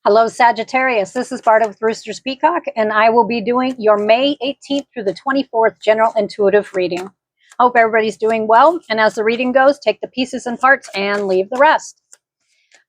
Hello, Sagittarius. This is Barta with Roosters, Peacock, and I will be doing your May 18th through the 24th general intuitive reading. Hope everybody's doing well, and as the reading goes, take the pieces and parts and leave the rest.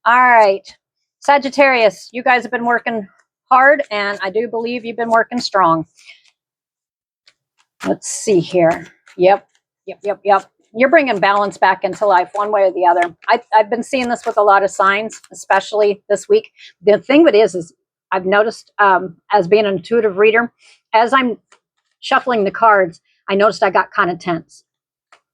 All right, Sagittarius, you guys have been working hard, and I do believe you've been working strong. Let's see here. Yep. You're bringing balance back into life one way or the other. I've been seeing this with a lot of signs, especially this week. The thing that is I've noticed as being an intuitive reader, as I'm shuffling the cards, I noticed I got kind of tense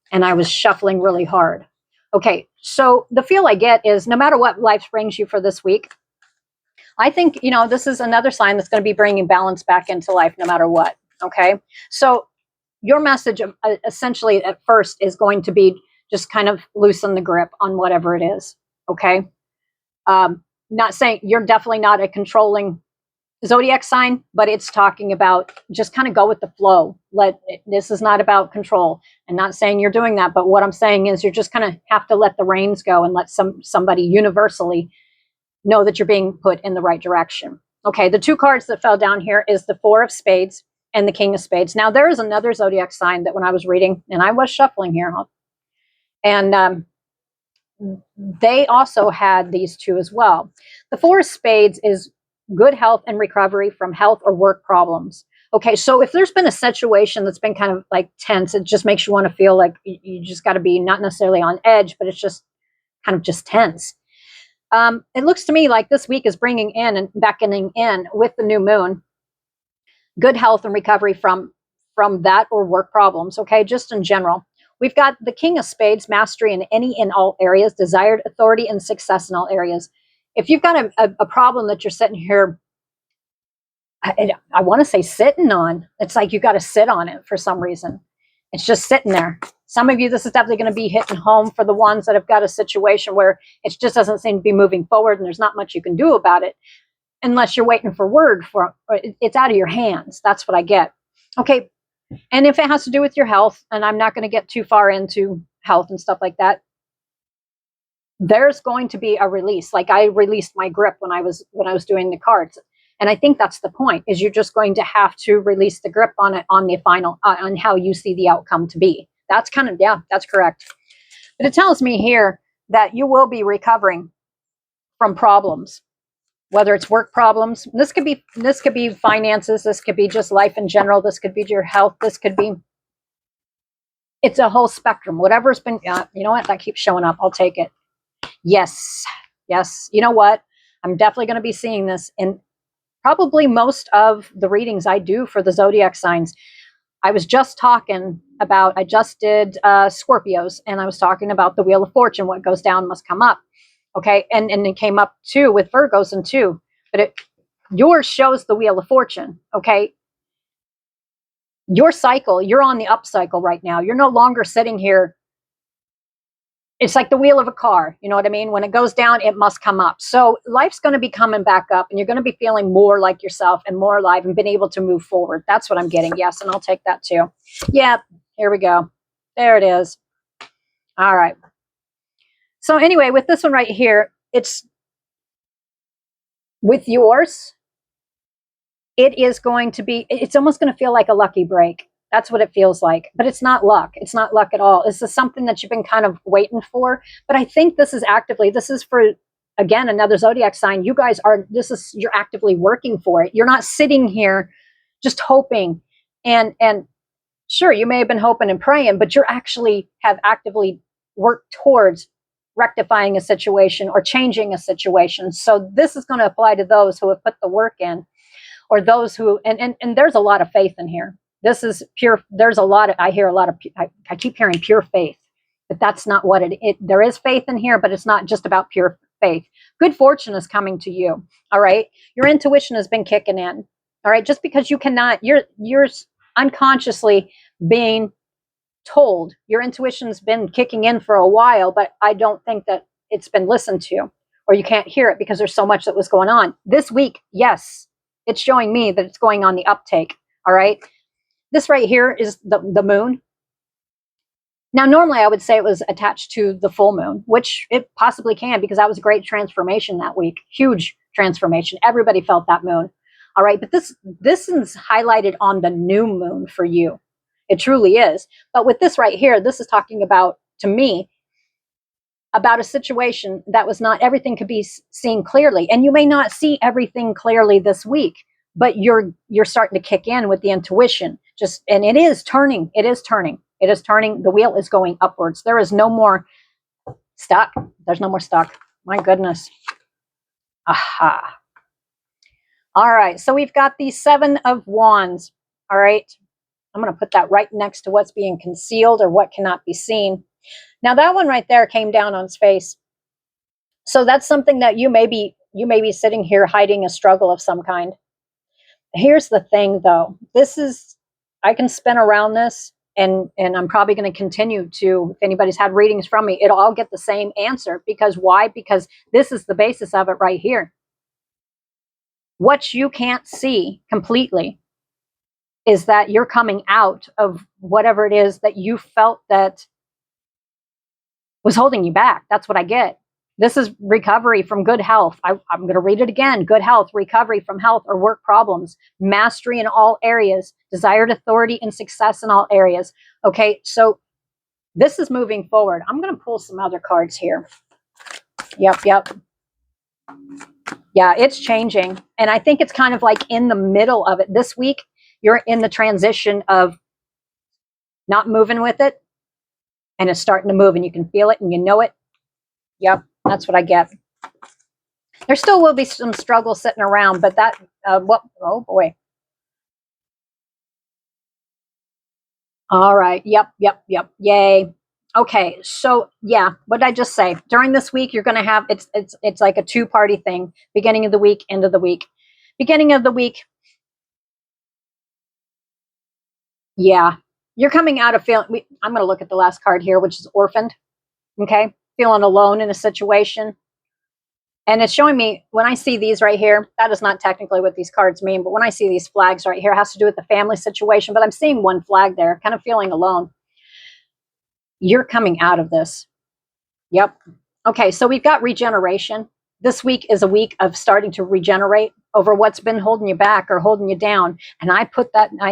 and I was shuffling really hard. Okay, so the feel I get is no matter what life brings you for this week, I think, this is another sign that's going to be bringing balance back into life no matter what. Okay, so your message essentially at first is going to be just kind of loosen the grip on whatever it is. Okay. Not saying you're definitely not a controlling zodiac sign, but it's talking about just kind of go with the flow. This is not about control, and not saying you're doing that. But what I'm saying is you're just kind of have to let the reins go and let somebody universally know that you're being put in the right direction. Okay. The two cards that fell down here is the Four of Spades and the King of Spades. Now, there is another zodiac sign that when I was reading, and I was shuffling here, and they also had these two as well. The Four of Spades is good health and recovery from health or work problems. Okay, so if there's been a situation that's been kind of like tense, it just makes you want to feel like you just got to be not necessarily on edge, but it's just kind of just tense. It looks to me like this week is bringing in and beckoning in with the new moon good health and recovery from that or work problems. Okay, just in general. We've got the King of Spades, mastery in any and all areas, desired authority and success in all areas. If you've got a problem that you're sitting here, I want to say sitting on, it's like you got to sit on it for some reason. It's just sitting there. Some of you, this is definitely going to be hitting home for the ones that have got a situation where it just doesn't seem to be moving forward and there's not much you can do about it. Unless you're waiting for word for it's out of your hands. That's what I get. Okay. And if it has to do with your health, and I'm not going to get too far into health and stuff like that, there's going to be a release. Like I released my grip when I was doing the cards. And I think that's the point, is you're just going to have to release the grip on it, on the final, on how you see the outcome to be. That's kind of, yeah, that's correct. But it tells me here that you will be recovering from problems. Whether it's work problems, this could be finances, this could be just life in general, this could be your health, this could be, it's a whole spectrum. Whatever's been, you know what, that keeps showing up. I'll take it. Yes. You know what? I'm definitely going to be seeing this in probably most of the readings I do for the zodiac signs. I was just talking about, I just did Scorpios, and I was talking about the Wheel of Fortune. What goes down must come up. Okay, and it came up too with Virgos and two, but yours shows the Wheel of Fortune. Okay, your cycle, you're on the up cycle right now. You're no longer sitting here. It's like the wheel of a car. You know what I mean? When it goes down, it must come up. So life's going to be coming back up, and you're going to be feeling more like yourself and more alive and been able to move forward. That's what I'm getting. Yes, and I'll take that too. Yeah, here we go. There it is. All right. So anyway, with this one right here, it's with yours, it is going to be, it's almost going to feel like a lucky break. That's what it feels like, but it's not luck. It's not luck at all. This is something that you've been kind of waiting for, but I think this is for, again, another zodiac sign. You guys are, you're actively working for it. You're not sitting here just hoping and sure, you may have been hoping and praying, but you're actually have actively worked towards rectifying a situation or changing a situation. So this is going to apply to those who have put the work in, or those who, and there's a lot of faith in here. This is pure, there's a lot of, I keep hearing pure faith, but that's not what there is faith in here, but it's not just about pure faith. Good fortune is coming to you. All right. Your intuition has been kicking in. All right. Just because you cannot, you're unconsciously being told, your intuition's been kicking in for a while, but I don't think that it's been listened to, or you can't hear it because there's so much that was going on this week. Yes, it's showing me that it's going on the uptake. All right, this right here is the moon. Now, normally I would say it was attached to the full moon, which it possibly can, because that was a great transformation that week. Huge transformation. Everybody felt that moon. All right. But this is highlighted on the new moon for you. It truly is. But with this right here, this is talking about, to me, about a situation that was not, everything could be seen clearly. And you may not see everything clearly this week, but you're starting to kick in with the intuition. And it is turning. It is turning. It is turning. The wheel is going upwards. There is no more stuck. There's no more stuck. My goodness. Aha. All right. So we've got the 7 of Wands. All right. I'm going to put that right next to what's being concealed or what cannot be seen. Now that one right there came down on its face. So that's something that you may be sitting here hiding a struggle of some kind. Here's the thing though. I can spin around this and I'm probably going to continue to, if anybody's had readings from me, it'll all get the same answer. Because why? Because this is the basis of it right here. What you can't see completely is that you're coming out of whatever it is that you felt that was holding you back. That's what I get. This is recovery from good health. I'm going to read it again. Good health, recovery from health or work problems, mastery in all areas, desired authority and success in all areas. Okay, so this is moving forward. I'm going to pull some other cards here. Yep. Yeah, it's changing. And I think it's kind of like in the middle of it. This week, you're in the transition of not moving with it, and it's starting to move, and you can feel it and you know it. Yep, that's what I get. There still will be some struggle sitting around, but that, oh boy. All right, yep. Yay. Okay, so yeah, what did I just say? During this week, you're going to have, it's like a two-party thing. Beginning of the week, end of the week. Beginning of the week, yeah, you're coming out of feeling, I'm going to look at the last card here, which is Orphaned. Okay, feeling alone in a situation. And it's showing me, when I see these right here, that is not technically what these cards mean, but when I see these flags right here, it has to do with the family situation, but I'm seeing one flag there, kind of feeling alone. You're coming out of this. Yep. Okay, so we've got regeneration. This week is a week of starting to regenerate over what's been holding you back or holding you down. And I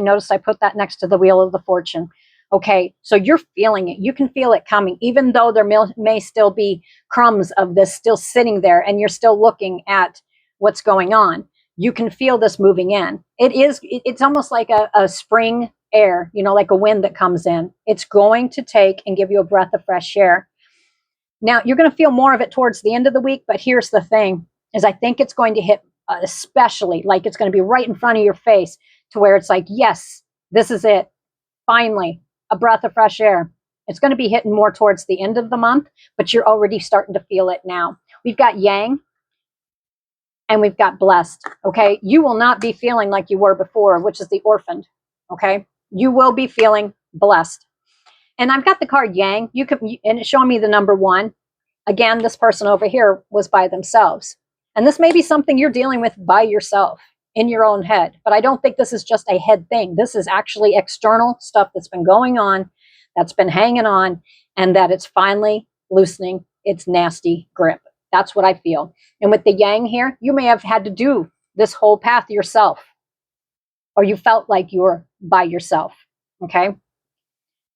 noticed I put that next to the Wheel of the Fortune. Okay, so you're feeling it. You can feel it coming, even though there may still be crumbs of this still sitting there and you're still looking at what's going on. You can feel this moving in. It's almost like a spring air, like a wind that comes in. It's going to take and give you a breath of fresh air. Now, you're going to feel more of it towards the end of the week, but here's the thing, is I think it's going to hit especially, like it's going to be right in front of your face to where it's like, yes, this is it. Finally, a breath of fresh air. It's going to be hitting more towards the end of the month, but you're already starting to feel it now. We've got Yang and we've got Blessed. Okay, you will not be feeling like you were before, which is the Orphaned. Okay, you will be feeling blessed. And I've got the card Yang. And it's showing me the number 1. Again, this person over here was by themselves. And this may be something you're dealing with by yourself in your own head. But I don't think this is just a head thing. This is actually external stuff that's been going on, that's been hanging on, and that it's finally loosening its nasty grip. That's what I feel. And with the Yang here, you may have had to do this whole path yourself, or you felt like you were by yourself. Okay.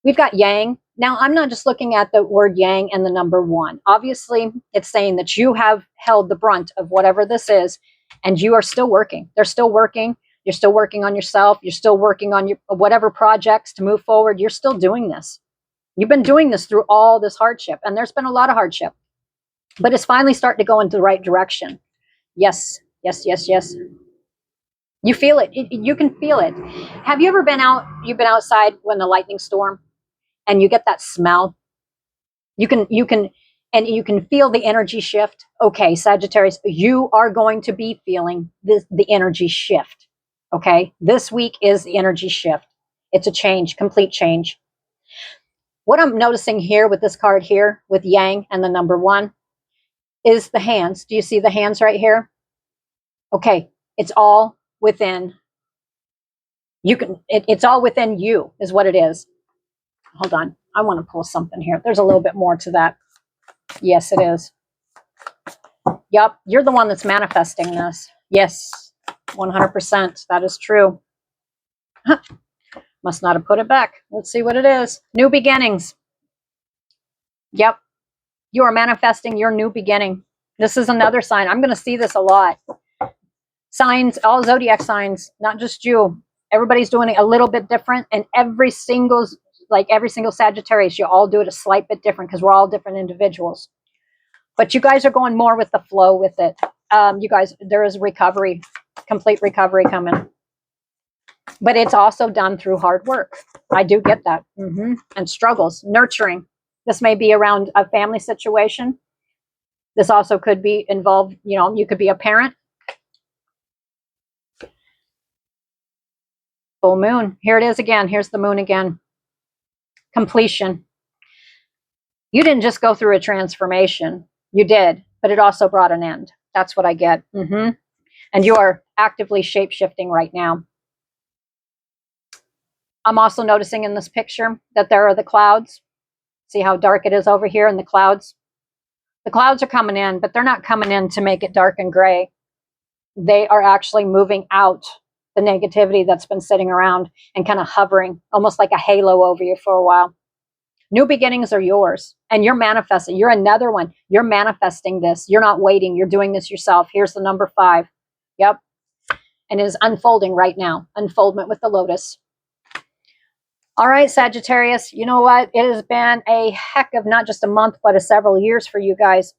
We've got Yang. Now, I'm not just looking at the word Yang and the number 1. Obviously, it's saying that you have held the brunt of whatever this is, and you are still working. They're still working. You're still working on yourself. You're still working on your whatever projects to move forward. You're still doing this. You've been doing this through all this hardship, and there's been a lot of hardship, but it's finally starting to go into the right direction. Yes. You feel it. You can feel it. Have you ever been out? You've been outside when the lightning storm, and you get that smell. You can feel the energy shift. Okay, Sagittarius, you are going to be feeling the energy shift. Okay, this week is the energy shift. It's a change, complete change. What I'm noticing here with this card here, with Yang and the number 1, is the hands. Do you see the hands right here? Okay, it's all within. It's all within you, is what it is. Hold on. I want to pull something here. There's a little bit more to that. Yes, it is. Yep, you're the one that's manifesting this. Yes, 100%. That is true. Huh. Must not have put it back. Let's see what it is. New beginnings. Yep, you are manifesting your new beginning. This is another sign. I'm going to see this a lot. Signs, all zodiac signs, not just you. Everybody's doing it a little bit different, and every single Sagittarius, you all do it a slight bit different because we're all different individuals. But you guys are going more with the flow with it. You guys, there is recovery, complete recovery coming. But it's also done through hard work. I do get that. And struggles, nurturing. This may be around a family situation. This also could be involved, you know, you could be a parent. Full moon. Here it is again. Here's the moon again. Completion. You didn't just go through a transformation. You did, but it also brought an end. That's what I get. And you are actively shape-shifting right now. I'm also noticing in this picture that there are the clouds. See how dark it is over here in the clouds? The clouds are coming in, but they're not coming in to make it dark and gray. They are actually moving out the negativity that's been sitting around and kind of hovering, almost like a halo over you for a while. New beginnings are yours, and you're manifesting. You're another one. You're manifesting this. You're not waiting. You're doing this yourself. Here's the number 5. Yep. And it is unfolding right now. Unfoldment with the Lotus. All right, Sagittarius, you know what? It has been a heck of not just a month, but a several years for you guys.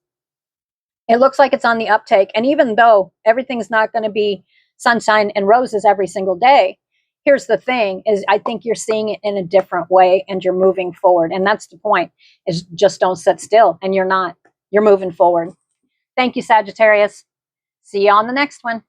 It looks like it's on the uptake. And even though everything's not going to be sunshine and roses every single day, here's the thing, is I think you're seeing it in a different way and you're moving forward. And that's the point, is just don't sit still. And you're not. You're moving forward. Thank you, Sagittarius. See you on the next one.